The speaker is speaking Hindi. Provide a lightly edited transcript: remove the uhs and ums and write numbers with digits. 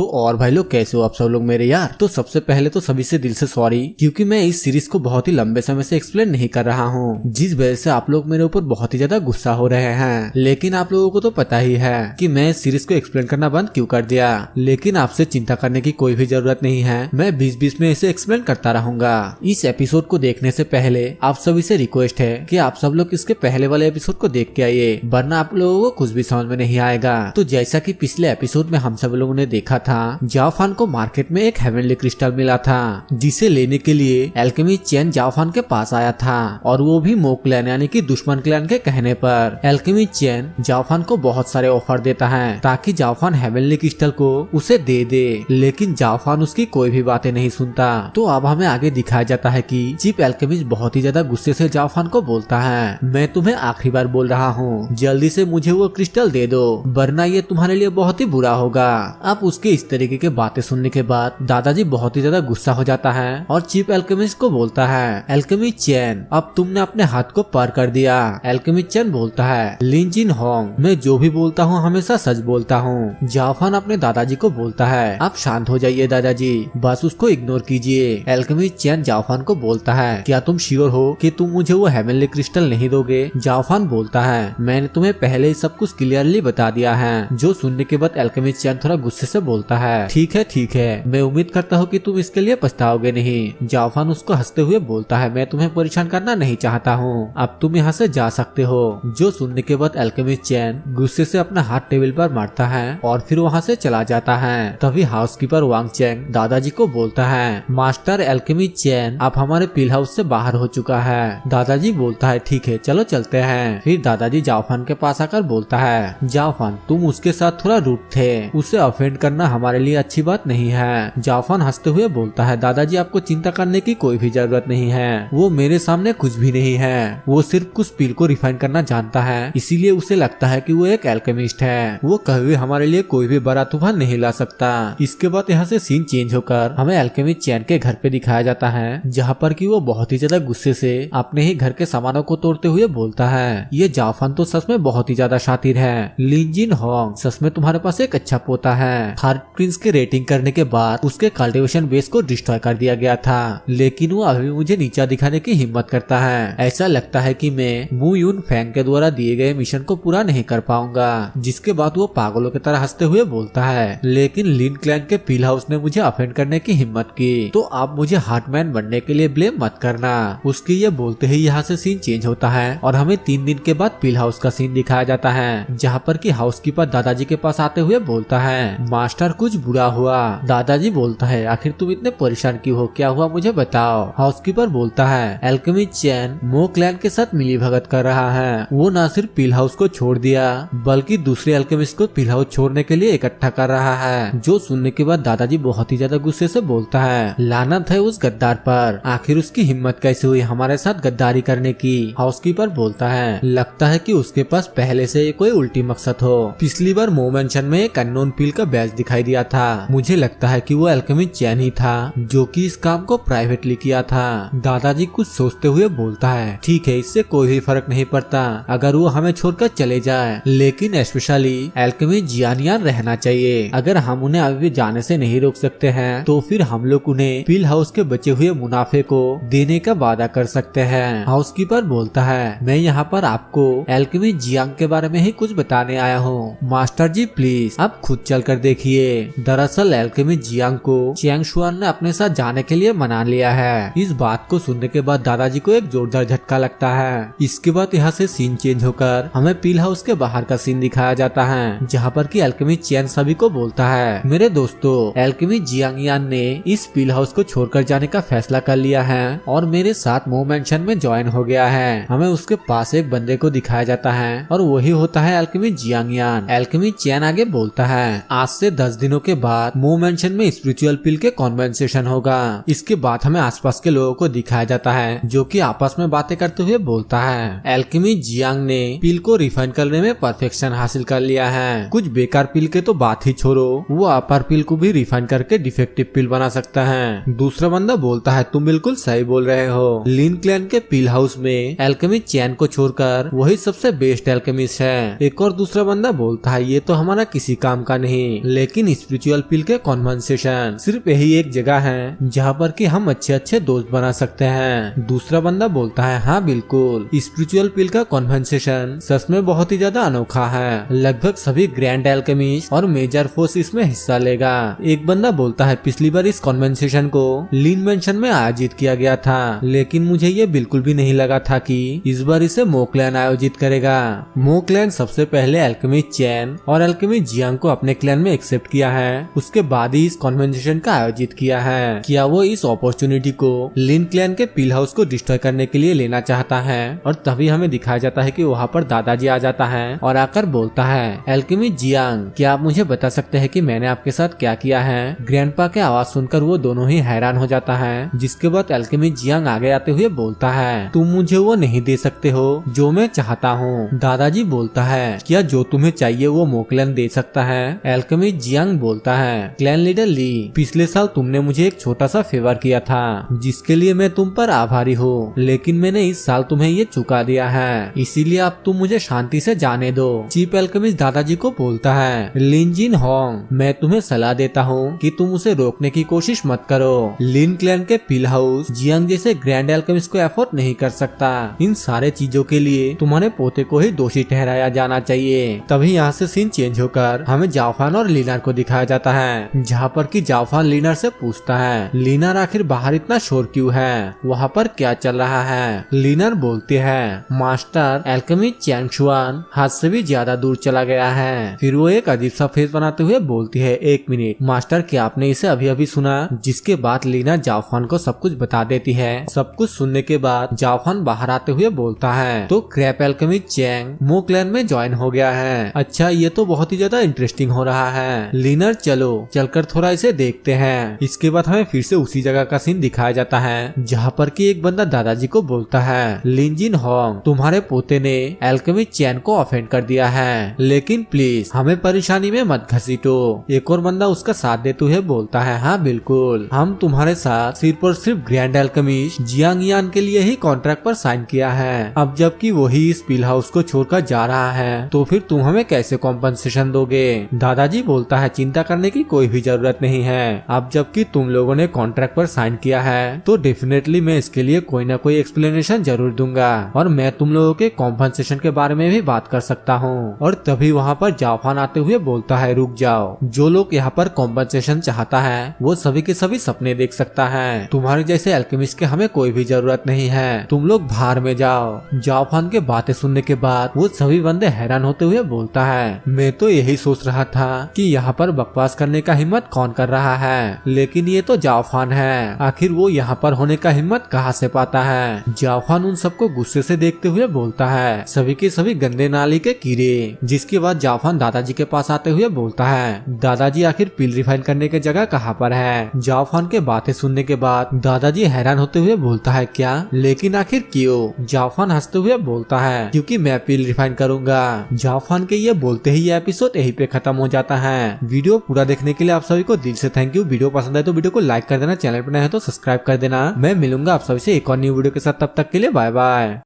तो और भाई लोग कैसे हो आप सब लोग मेरे यार। तो सबसे पहले तो सभी से दिल से सॉरी, क्योंकि मैं इस सीरीज को बहुत ही लंबे समय से एक्सप्लेन नहीं कर रहा हूँ, जिस वजह से आप लोग मेरे ऊपर बहुत ही ज्यादा गुस्सा हो रहे हैं। लेकिन आप लोगों को तो पता ही है कि मैं इस सीरीज को एक्सप्लेन करना बंद क्यों कर दिया। लेकिन आपसे चिंता करने की कोई भी जरूरत नहीं है, मैं बीच-बीच में इसे एक्सप्लेन करता रहूंगा। इस एपिसोड को देखने से पहले आप सभी से रिक्वेस्ट है कि आप सब लोग इसके पहले वाले एपिसोड को देख के आइए, वरना आप लोगों को कुछ भी समझ में नहीं आएगा। तो जैसा कि पिछले एपिसोड में हम सब लोगों ने देखा था, जाओ फान को मार्केट में एक हेवनली क्रिस्टल मिला था, जिसे लेने के लिए अल्केमिस्ट चेन जाओ फान के पास आया था, और वो भी मो क्लैन यानी कि दुश्मन क्लैन के कहने पर। अल्केमिस्ट चेन जाओ फान को बहुत सारे ऑफर देता है ताकि जाओ फान हेवनली क्रिस्टल को उसे दे दे, लेकिन जाओ फान उसकी कोई भी बातें नहीं सुनता। तो अब हमें आगे दिखाया जाता है कि चीफ अल्केमिस्ट बहुत ही ज्यादा गुस्से से जाओ फान को बोलता है, मैं तुम्हें आखिरी बार बोल रहा हूँ, जल्दी से मुझे वो क्रिस्टल दे दो, वरना ये तुम्हारे लिए बहुत ही बुरा होगा। अब उसके इस तरीके के बातें सुनने के बाद दादाजी बहुत ही ज्यादा गुस्सा हो जाता है और चीफ अल्केमिस्ट को बोलता है, अल्केमिस्ट चेन अब तुमने अपने हाथ को पार कर दिया। अल्केमिस्ट चेन बोलता है, लिन जिन होंग, मैं जो भी बोलता हूँ हमेशा सच बोलता हूँ। जाओ फान अपने दादाजी को बोलता है, आप शांत हो जाइए दादाजी, बस उसको इग्नोर कीजिए। अल्केमिस्ट चेन जाओ फान को बोलता है, क्या तुम श्योर हो कि तुम मुझे वो हेवनली क्रिस्टल नहीं दोगे? जाओ फान बोलता है, मैंने तुम्हें पहले ही सब कुछ क्लियरली बता दिया है। जो सुनने के बाद अल्केमिस्ट चेन थोड़ा गुस्से से बोलता है, ठीक है, मैं उम्मीद करता हूँ कि तुम इसके लिए पछताओगे नहीं। जाओ फान उसको हंसते हुए बोलता है, मैं तुम्हें परेशान करना नहीं चाहता हूँ, अब तुम यहाँ से जा सकते हो। जो सुनने के बाद अल्केमिस्ट चेन गुस्से से अपना हाथ टेबल पर मारता है और फिर वहाँ से चला जाता है। तभी हाउसकीपर वांग चेंग दादाजी को बोलता है, मास्टर अल्केमिस्ट चेन आप हमारे पिल हाउस से बाहर हो चुका है। दादाजी बोलता है, ठीक है चलो चलते हैं। फिर दादाजी जाओ फान के पास आकर बोलता है, जाओ फान तुम उसके साथ थोड़ा रूड थे, उसे ऑफेंड करना हमारे लिए अच्छी बात नहीं है। जाओ फान हंसते हुए बोलता है, दादाजी आपको चिंता करने की कोई भी जरूरत नहीं है, वो मेरे सामने कुछ भी नहीं है, वो सिर्फ कुछ पिल को रिफाइन करना जानता है, इसीलिए उसे लगता है कि वो एक अल्केमिस्ट है, वो कभी हमारे लिए कोई भी बड़ा तूफान नहीं ला सकता। इसके बाद यहाँ से सीन चेंज होकर हमें अल्केमिस्ट चेन के घर पे दिखाया जाता है, जहाँ पर कि वो बहुत ही ज्यादा गुस्से से अपने ही घर के सामानों को तोड़ते हुए बोलता है, ये जाओ फान तो सच में बहुत ही ज्यादा शातिर है। लिन जिन होंग सच में तुम्हारे पास एक अच्छा पोता है। थर्ड प्रिंस के रेटिंग करने के बाद उसके कल्टीवेशन बेस को डिस्ट्रॉय कर दिया गया था, लेकिन वो अभी मुझे नीचा दिखाने की हिम्मत करता है। ऐसा लगता है कि मैं मू यून फैंग के द्वारा दिए गए मिशन को पूरा नहीं कर पाऊंगा। जिसके बाद वो पागलों की तरह हंसते हुए बोलता है, लेकिन लिन क्लैन के पिल हाउस ने मुझे अफेंड करने की हिम्मत की, तो आप मुझे हार्टमैन बनने के लिए ब्लेम मत करना। उसके ये बोलते ही यहाँ से सीन चेंज होता है और हमें 3 दिन के बाद पिल हाउस का सीन दिखाया जाता है, जहाँ पर कि हाउसकीपर दादाजी के पास आते हुए बोलता है, मास्टर कुछ बुरा हुआ। दादाजी बोलता है, आखिर तुम इतने परेशान क्यों हो, क्या हुआ मुझे बताओ। हाउसकीपर बोलता है, अल्केमिस्ट चेन मो क्लैन के साथ मिली भगत कर रहा है, वो न सिर्फ पिल हाउस को छोड़ दिया बल्कि दूसरे अल्केमिस्ट को पिल हाउस छोड़ने के लिए इकट्ठा कर रहा है। जो सुनने के बाद दादाजी बहुत ही ज्यादा गुस्से से बोलता है, लानत है उस गद्दार पर, आखिर उसकी हिम्मत कैसे हुई हमारे साथ गद्दारी करने की। हाउसकीपर बोलता है, लगता है कि उसके पास पहले से कोई उल्टी मकसद हो। पिछली बार मो मेंशन में एक अननोन पिल का बैच दिखाई दिया था, मुझे लगता है कि वो अल्केमिस्ट चेन ही था जो कि इस काम को प्राइवेटली किया था। दादाजी कुछ सोचते हुए बोलता है, ठीक है इससे कोई भी फर्क नहीं पड़ता अगर वो हमें छोड़कर चले जाए, लेकिन स्पेशली अल्केमिस्ट जियानियान रहना चाहिए। अगर हम उन्हें अभी भी जाने से नहीं रोक सकते हैं तो फिर हम लोग उन्हें पिल हाउस के बचे हुए मुनाफे को देने का वादा कर सकते हैं। हाउसकीपर बोलता है, मैं यहाँ पर आपको अल्केमिस्ट जियांग के बारे में ही कुछ बताने आया हूँ। मास्टर जी प्लीज आप खुद चल कर देखिए। दरअसल अल्केमिस्ट जियांग को चैंग शुआन ने अपने साथ जाने के लिए मना लिया है। इस बात को सुनने के बाद दादाजी को एक जोरदार झटका लगता है। इसके बाद यहाँ से सीन चेंज होकर हमें पिल हाउस के बाहर का सीन दिखाया जाता है, जहाँ पर कि अल्केमिस्ट चैन सभी को बोलता है, मेरे दोस्तों अल्केमिस्ट जियांग ने इस पिल हाउस को छोड़कर जाने का फैसला कर लिया है और मेरे साथ मो मेंशन में ज्वाइन हो गया है। हमें उसके पास एक बंदे को दिखाया जाता है और वही होता है अल्केमिस्ट जियांग। अल्केमिस्ट चैन आगे बोलता है, आज से 10 दिनों के बाद मो मेंशन में स्पिरिचुअल पिल के कॉन्वेंसेशन होगा। इसके बाद हमें आसपास के लोगों को दिखाया जाता है जो कि आपस में बातें करते हुए बोलता है, अल्केमिस्ट जियांग ने पिल को रिफाइन करने में परफेक्शन हासिल कर लिया है। कुछ बेकार पिल के तो बात ही छोड़ो, वो अपर पिल को भी रिफाइन करके डिफेक्टिव पिल बना सकता है। दूसरा बंदा बोलता है, तुम बिल्कुल सही बोल रहे हो, लिन क्लैन के पिल हाउस में अल्केमिस्ट चैन को छोड़कर वही सबसे बेस्ट अल्केमिस्ट है। एक और दूसरा बंदा बोलता है, ये तो हमारा किसी काम का नहीं, लेकिन लेकिन स्पिरिचुअल पिल के कॉन्वर्सेशन सिर्फ यही एक जगह है जहाँ पर कि हम अच्छे अच्छे दोस्त बना सकते हैं। दूसरा बंदा बोलता है हाँ बिल्कुल, स्पिरिचुअल पिल का कॉन्वर्सेशन सच में बहुत ही ज्यादा अनोखा है। लगभग सभी ग्रैंड एल्केमिस्ट और मेजर फोर्स इसमें हिस्सा लेगा। एक बंदा बोलता है पिछली बार इस कॉन्वर्सेशन को लीन मेंशन में आयोजित किया गया था, लेकिन मुझे ये बिल्कुल भी नहीं लगा था कि इस बार इसे मोक्लैन आयोजित करेगा। मोक्लैन सबसे पहले अल्केमिस्ट चैन और अल्केमिस्ट जियांग को अपने क्लैन में एक्सेप्ट किया है, उसके बाद ही इस कॉन्वर्सेशन का आयोजित किया है। क्या वो इस अपॉर्चुनिटी को लिन क्लैन के पिल हाउस को डिस्ट्रॉय करने के लिए लेना चाहता है? और तभी हमें दिखाया जाता है कि वहाँ पर दादाजी आ जाता है और आकर बोलता है अल्केमिस्ट जियांग, क्या आप मुझे बता सकते हैं कि मैंने आपके साथ क्या किया है? ग्रैंडपा के आवाज सुनकर वो दोनों ही हैरान हो जाता है, जिसके बाद अल्केमिस्ट जियांग आगे आते हुए बोलता है तुम मुझे वो नहीं दे सकते हो जो मैं चाहता हूँ। दादाजी बोलता है क्या जो तुम्हें चाहिए वो मोक्लैन दे सकता है? अल्केमिस्ट जियांग बोलता है क्लैन लीडर ली, पिछले साल तुमने मुझे एक छोटा सा फेवर किया था जिसके लिए मैं तुम पर आभारी हूँ, लेकिन मैंने इस साल तुम्हें ये चुका दिया है, इसीलिए अब तुम मुझे शांति से जाने दो। चीफ अल्केमिस्ट दादाजी को बोलता है लिन जिन होंग, मैं तुम्हें सलाह देता हूँ कि तुम उसे रोकने की कोशिश मत करो। लिन क्लैन के पिल हाउस जियांग जैसे ग्रैंड अल्केमिस्ट को एफोर्ड नहीं कर सकता। इन सारे चीजों के लिए तुम्हारे पोते को ही दोषी ठहराया जाना चाहिए। तभी यहाँ से सीन चेंज होकर हमें जाओफान और लीनर को दिखाया जाता है, जहाँ पर कि जाओफान लीनर से पूछता है लीनर आखिर बाहर इतना शोर क्यों है, वहाँ पर क्या चल रहा है? लीनर बोलती है मास्टर अल्केमिस्ट चैंग शुआन हाथ से भी ज्यादा दूर चला गया है। फिर वो एक अजीब सा फेस बनाते हुए बोलती है एक मिनट मास्टर, क्या आपने इसे अभी अभी सुना? जिसके बाद लीनर जाओफान को सब कुछ बता देती है। सब कुछ सुनने के बाद जाओफान बाहर आते हुए बोलता है तो क्रैप अल्केमिस्ट चैंग मोक्लैन में ज्वाइन हो गया है। अच्छा, ये तो बहुत ही ज्यादा इंटरेस्टिंग हो रहा है। लीनर चलो चलकर थोड़ा इसे देखते हैं। इसके बाद हमें फिर से उसी जगह का सीन दिखाया जाता है जहाँ पर कि एक बंदा दादाजी को बोलता है लिन जिन होंग, तुम्हारे पोते ने अल्केमिस्ट चैन को ऑफेंड कर दिया है, लेकिन प्लीज हमें परेशानी में मत घसीटो। एक और बंदा उसका साथ देते हुए बोलता है हाँ बिल्कुल, हम तुम्हारे साथ सिर्फ और सिर्फ ग्रैंड अल्केमिस्ट जियांग यान के लिए ही कॉन्ट्रैक्ट पर साइन किया है। अब जबकि वही इस पिल हाउस को छोड़कर जा रहा है तो फिर तुम हमें कैसे कॉम्पनसेशन दोगे? दादाजी बोलता है चिंता करने की कोई भी जरूरत नहीं है। अब जबकि तुम लोगों ने कॉन्ट्रैक्ट पर साइन किया है तो डेफिनेटली मैं इसके लिए कोई ना कोई एक्सप्लेनेशन जरूर दूंगा और मैं तुम लोगों के कॉम्पनसेशन के बारे में भी बात कर सकता हूँ। और तभी वहाँ पर जाओफान आते हुए बोलता है रुक जाओ, जो लोग यहाँ पर कॉम्पनसेशन चाहता है वो सभी के सभी सपने देख सकता है, तुम्हारे जैसे अल्केमिस्ट के हमें कोई भी जरूरत नहीं है, तुम लोग बाहर में जाओ। जाओफान के बातें सुनने के बाद वो सभी बंदे हैरान होते हुए बोलता है मैं तो यही सोच रहा था कि यहाँ पर बकवास करने का हिम्मत कौन कर रहा है, लेकिन ये तो जाओफान है, आखिर वो यहाँ पर होने का हिम्मत कहाँ से पाता है? जाओफान उन सबको गुस्से से देखते हुए बोलता है सभी के सभी गंदे नाली के कीड़े। जिसके बाद जाओफान दादाजी के पास आते हुए बोलता है दादाजी आखिर पिल रिफाइन करने की जगह कहाँ पर है? जाओफान के बातें सुनने के बाद दादाजी हैरान होते हुए बोलता है क्या, लेकिन आखिर क्यों? जाओफान हंसते हुए बोलता है क्योंकि मैं पिल रिफाइन करूंगा। जाओफान के ये बोलते ही ये एपिसोड यहीं पे खत्म हो जाता है। वीडियो पूरा देखने के लिए आप सभी को दिल से थैंक यू। वीडियो पसंद है तो वीडियो को लाइक कर देना, चैनल पर नए हैं तो सब्सक्राइब कर देना। मैं मिलूंगा आप सभी से एक और न्यू वीडियो के साथ, तब तक के लिए बाय बाय।